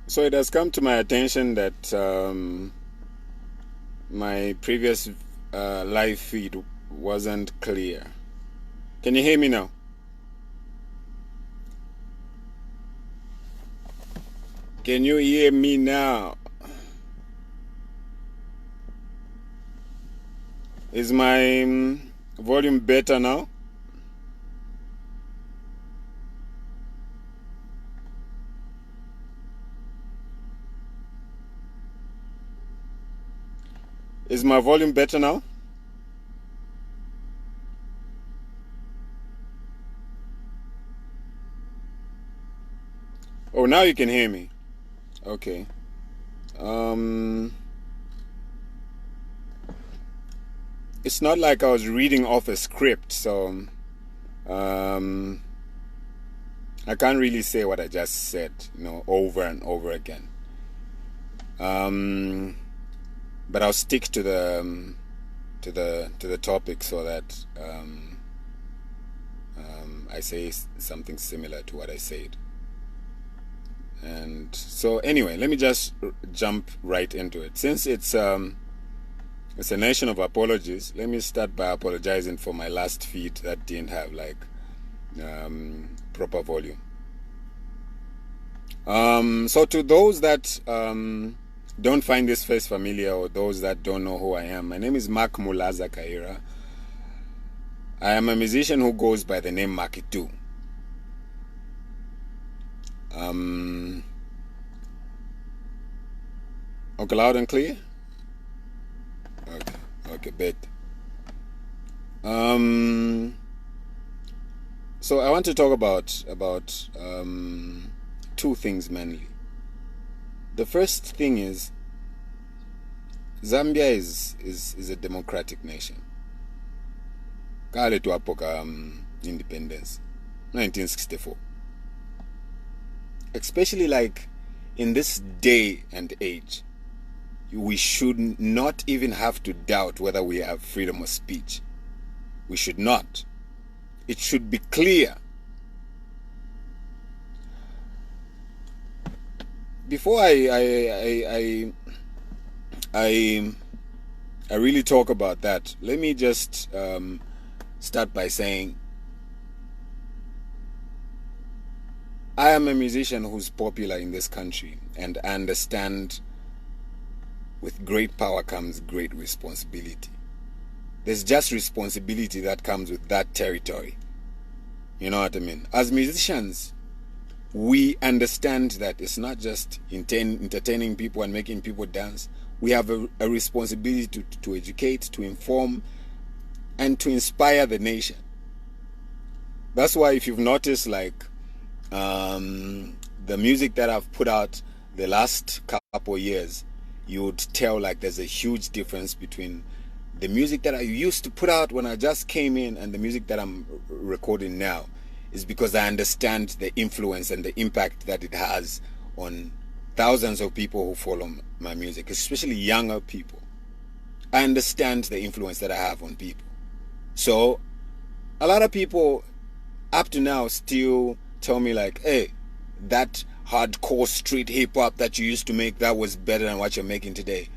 So it has come to my attention that my previous live feed wasn't clear. Can you hear me now? Can you hear me now? Is my volume better now? Is my volume better now? Oh, now you can hear me. Okay. It's not like I was reading off a script, so I can't really say what I just said, over and over again. But I'll stick to the topic so that I say something similar to what I said. And so anyway, let me just jump right into it. Since it's a nation of apologies, let me start by apologizing for my last feed that didn't have proper volume. So to those that don't find this face familiar, or those that don't know who I am, my name is Mark Mulaza Kaira. I am a musician who goes by the name Marcky too. Okay, loud and clear? Okay, bet. So I want to talk about two things mainly. The first thing is Zambia is a democratic nation. Kale tuapoka independence, 1964. Especially in this day and age, we should not even have to doubt whether we have freedom of speech. We should not. It should be clear. Before I really talk about that, let me just start by saying I am a musician who's popular in this country, and I understand with great power comes great responsibility. There's just responsibility that comes with that territory. You know what I mean? As musicians, we understand that it's not just entertaining people and making people dance. We have a responsibility to educate, to inform, and to inspire the nation. That's why if you've noticed, the music that I've put out the last couple years, you would tell there's a huge difference between the music that I used to put out when I just came in and the music that I'm recording now. Is because I understand the influence and the impact that it has on thousands of people who follow my music, especially younger people. I understand the influence that I have on people. So a lot of people up to now still tell me hey, that hardcore street hip hop that you used to make, that was better than what you're making today.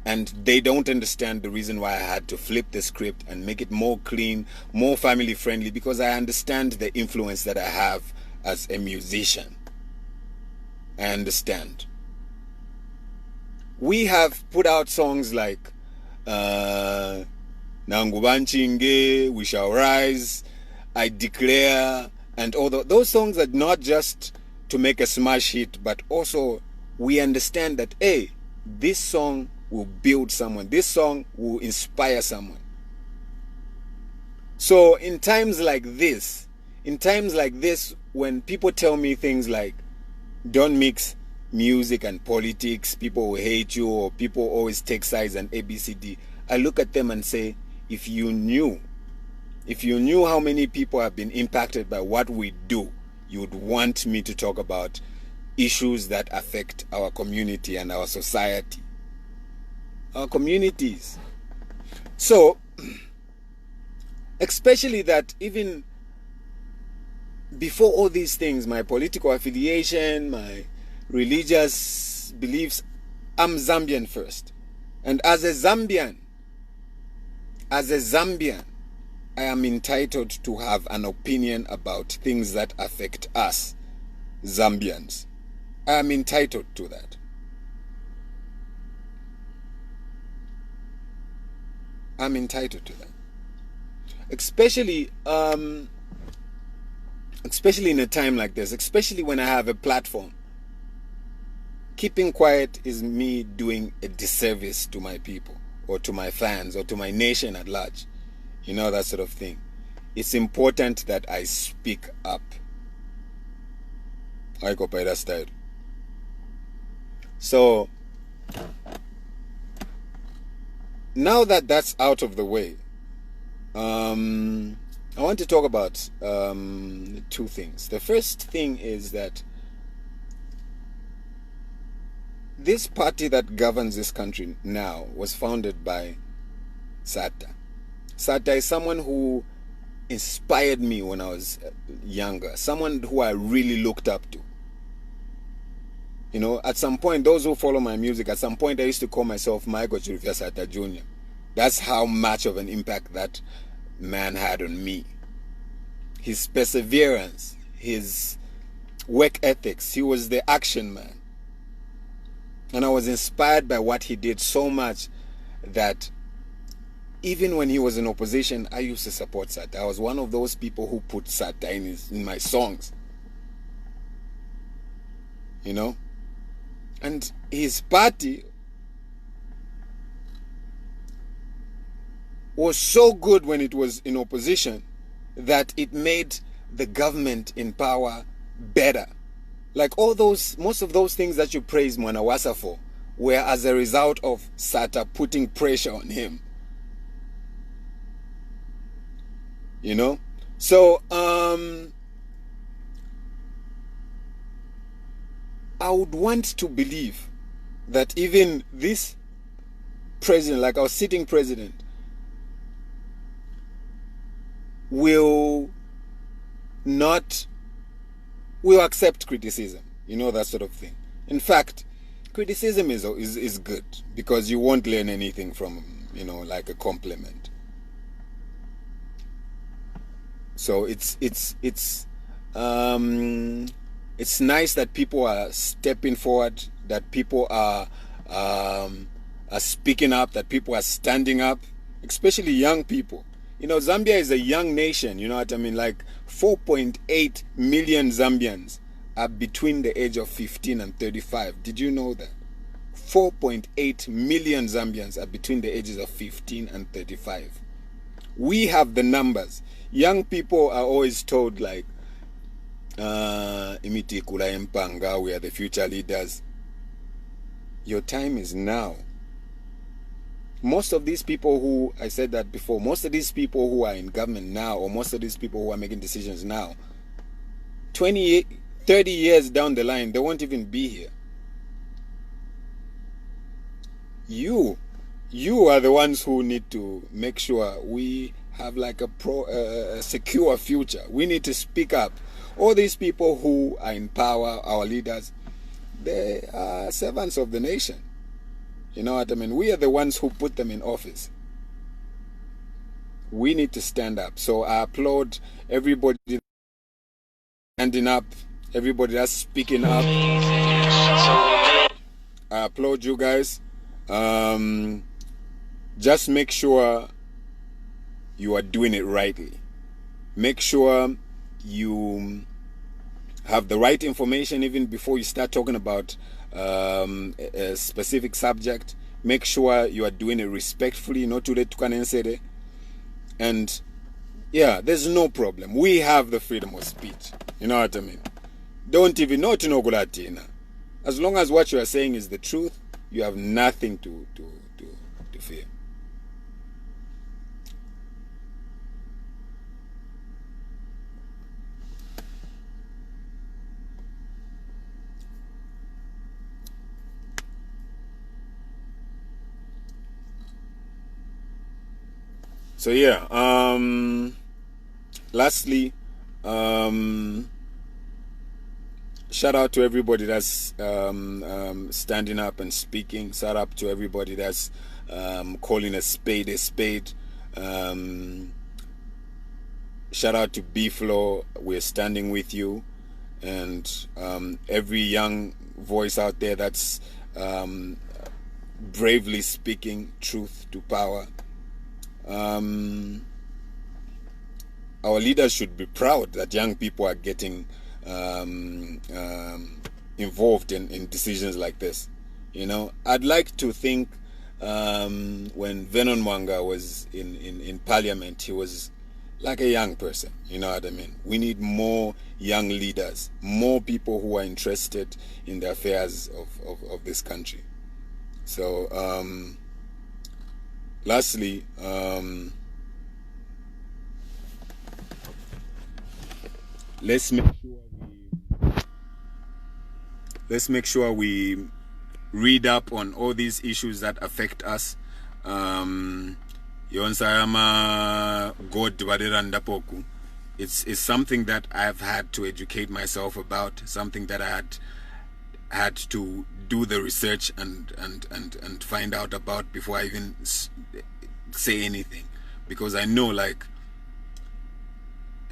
And they don't understand the reason why I had to flip the script and make it more clean, more family friendly, because I understand the influence that I have as a musician. I understand. We have put out songs like Nangubanchinge, We Shall Rise, I Declare, and all those songs are not just to make a smash hit, but also we understand that, hey, this song will build someone. This song will inspire someone. So in times like this, when people tell me things like, don't mix music and politics, people will hate you, or people always take sides and ABCD, I look at them and say, if you knew how many people have been impacted by what we do, you would want me to talk about issues that affect our community and our society. Our communities. So, especially that even before all these things, my political affiliation, my religious beliefs, I'm Zambian first. And as a Zambian, I am entitled to have an opinion about things that affect us, Zambians. I am entitled to that. I'm entitled to that. Especially in a time like this, especially when I have a platform. Keeping quiet is me doing a disservice to my people, or to my fans, or to my nation at large. You know, that sort of thing. It's important that I speak up. I go by that style. So, now that that's out of the way, I want to talk about two things. The first thing is that this party that governs this country now was founded by Sata. Sata is someone who inspired me when I was younger, someone who I really looked up to. You know, at some point, those who follow my music, at some point I used to call myself Michael Chirufya Sata Jr. That's how much of an impact that man had on me. His perseverance, his work ethics, he was the action man. And I was inspired by what he did so much that even when he was in opposition, I used to support Sata. I was one of those people who put Sata in my songs. You know? And his party was so good when it was in opposition that it made the government in power better. Like most of those things that you praise Mwanawasa for were as a result of Sata putting pressure on him. You know? So, I would want to believe that even this president, like our sitting president, will accept criticism, you know, that sort of thing. In fact, criticism is good, because you won't learn anything from, you know, like a compliment. So it's nice that people are stepping forward, that people are speaking up, that people are standing up, especially young people. You know, Zambia is a young nation, you know what I mean? Like 4.8 million Zambians are between the age of 15 and 35. Did you know that? 4.8 million Zambians are between the ages of 15 and 35. We have the numbers. Young people are always told, like, imiti kula empanga, we are the future leaders. Your time is now. Most of these people who, I said that before, most of these people who are in government now, or most of these people who are making decisions now, 30 years down the line, they won't even be here. You are the ones who need to make sure we have like a secure future. We need to speak up. All these people who are in power, our leaders, they are servants of the nation. You know what I mean? We are the ones who put them in office. We need to stand up. So I applaud everybody standing up, everybody that's speaking up. I applaud you guys. Just make sure you are doing it rightly. Make sure you have the right information even before you start talking about a specific subject. Make sure you are doing it respectfully, not too late to can. And yeah, there's no problem. We have the freedom of speech. You know what I mean? Don't even know to know Gulatina. As long as what you are saying is the truth, you have nothing to fear. So yeah, lastly, shout out to everybody that's standing up and speaking. Shout out to everybody that's calling a spade a spade. Shout out to B-Flow. We're standing with you. And every young voice out there that's bravely speaking truth to power. Our leaders should be proud that young people are getting involved in decisions like this. You know, I'd like to think when Vernon Mwanga was in Parliament, he was like a young person. You know what I mean? We need more young leaders, more people who are interested in the affairs of this country. So, lastly, let's make sure we read up on all these issues that affect us. Yonsayama God Poku. It's something that I've had to educate myself about, something that I had to do the research and find out about before I even say anything, because I know, like,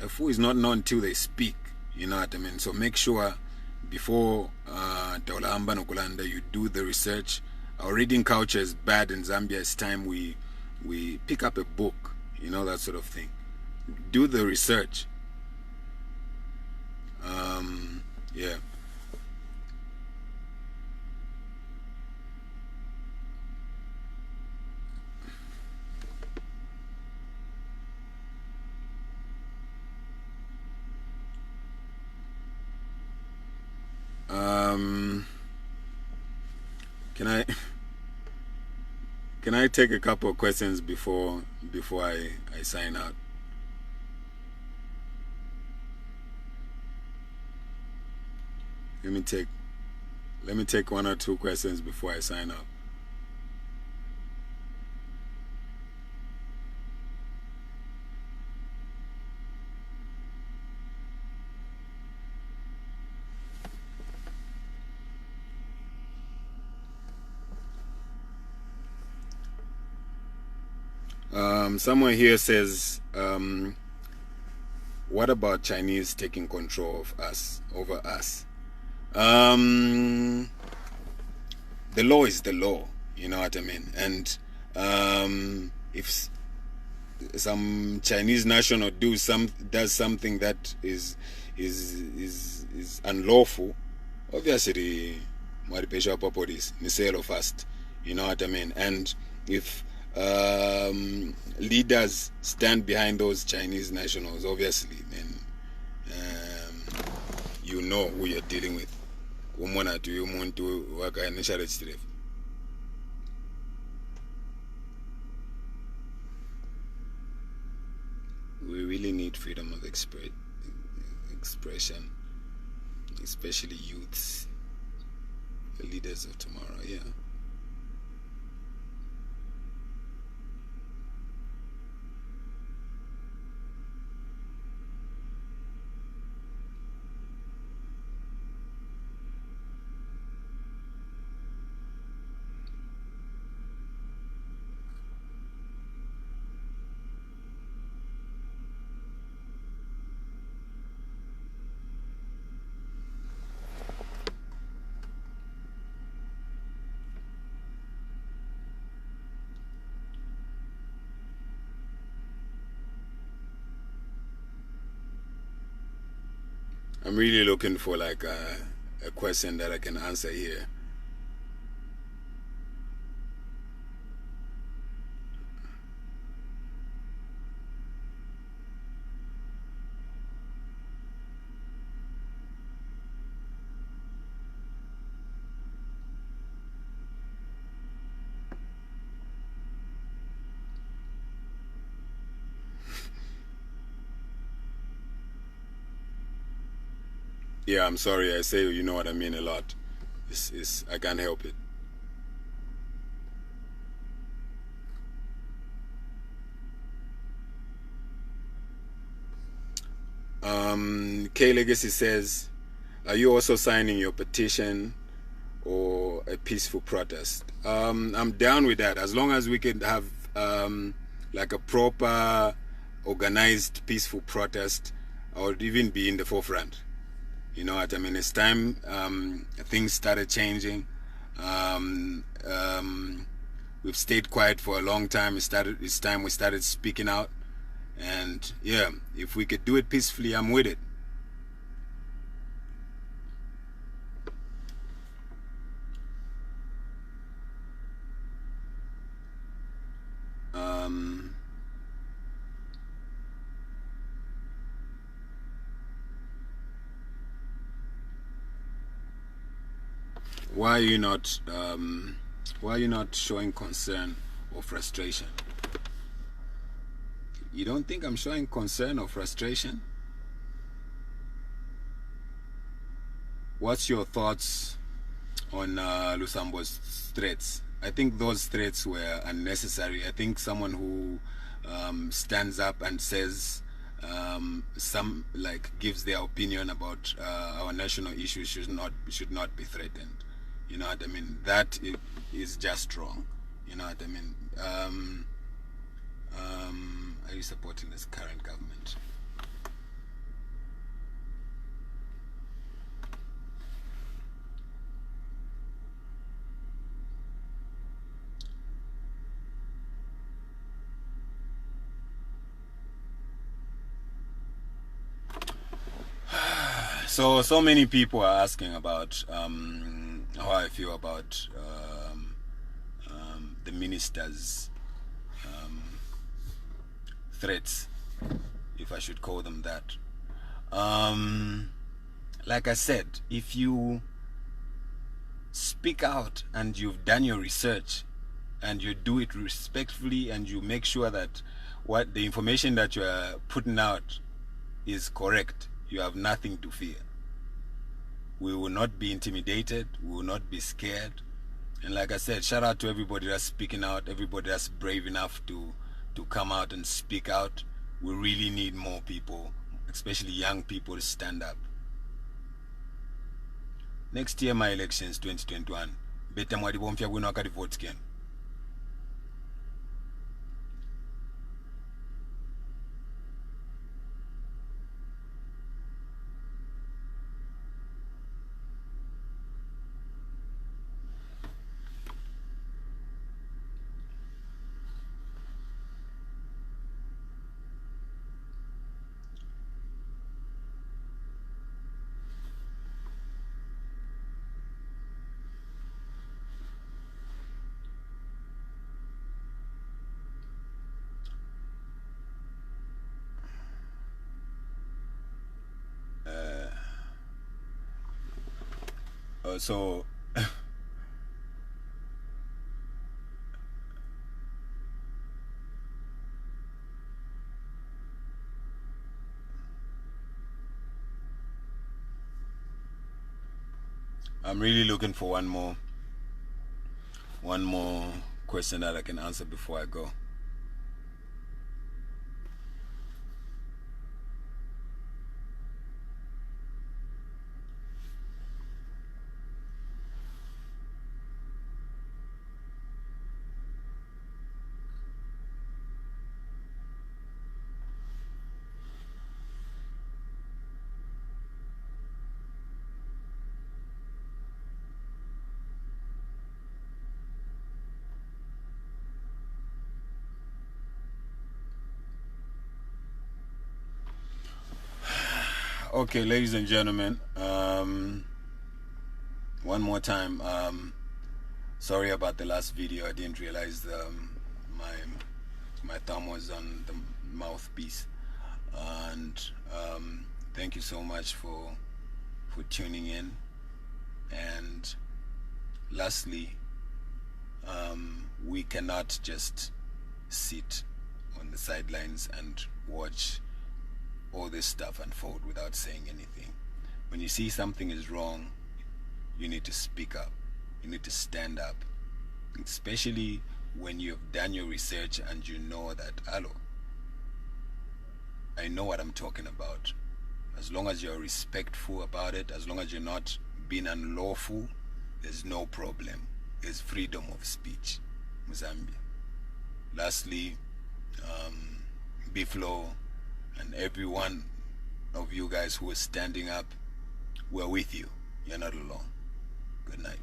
a fool is not known until they speak. You know what I mean? So make sure before Taulamba Nokulanda you do the research. Our reading culture is bad in Zambia. It's time we pick up a book, you know, that sort of thing. Do the research. Yeah. Can I take a couple of questions before I sign out? Let me take one or two questions before I sign out. Someone here says, what about Chinese taking control of us, over us? The law is the law, you know what I mean? And if some Chinese national does something that is unlawful, obviously Maripesha Paporis, Niselo first, you know what I mean? And if leaders stand behind those Chinese nationals, obviously, then you know who you're dealing with. We really need freedom of expression, especially youths, the leaders of tomorrow. Yeah. I'm really looking for like a question that I can answer here. Yeah, I'm sorry. I say, you know what I mean, a lot. I can't help it. K Legacy says, Are you also signing your petition or a peaceful protest? I'm down with that, as long as we can have like a proper, organized, peaceful protest. I would even be in the forefront. You know what I mean? It's time things started changing. We've stayed quiet for a long time. It's time we started speaking out. And yeah, if we could do it peacefully, I'm with it. Why are you not showing concern or frustration? You don't think I'm showing concern or frustration? What's your thoughts on Lusambo's threats? I think those threats were unnecessary. I think someone who stands up and says gives their opinion about our national issues should not be threatened. You know what I mean? That is just wrong. You know what I mean? Are you supporting this current government? So many people are asking about how I feel about the minister's threats, if I should call them that. Like I said, if you speak out and you've done your research and you do it respectfully and you make sure that what the information that you are putting out is correct, you have nothing to fear. We will not be intimidated. We will not be scared. And like I said, shout out to everybody that's speaking out, everybody that's brave enough to come out and speak out. We really need more people, especially young people, to stand up. Next year, my elections, 2021. Better mwadi bomfia wino akadi vote again. So I'm really looking for one more question that I can answer before I go. Okay, ladies and gentlemen, one more time, sorry about the last video. I didn't realize my thumb was on the mouthpiece. And thank you so much for tuning in. And lastly, we cannot just sit on the sidelines and watch all this stuff unfold without saying anything. When you see something is wrong, you need to speak up. You need to stand up, especially when you've done your research and you know that, hello, I know what I'm talking about. As long as you're respectful about it, as long as you're not being unlawful, there's no problem. There's freedom of speech, Zambia. Lastly, Biflo and every one of you guys who are standing up, we're with you. You're not alone. Good night.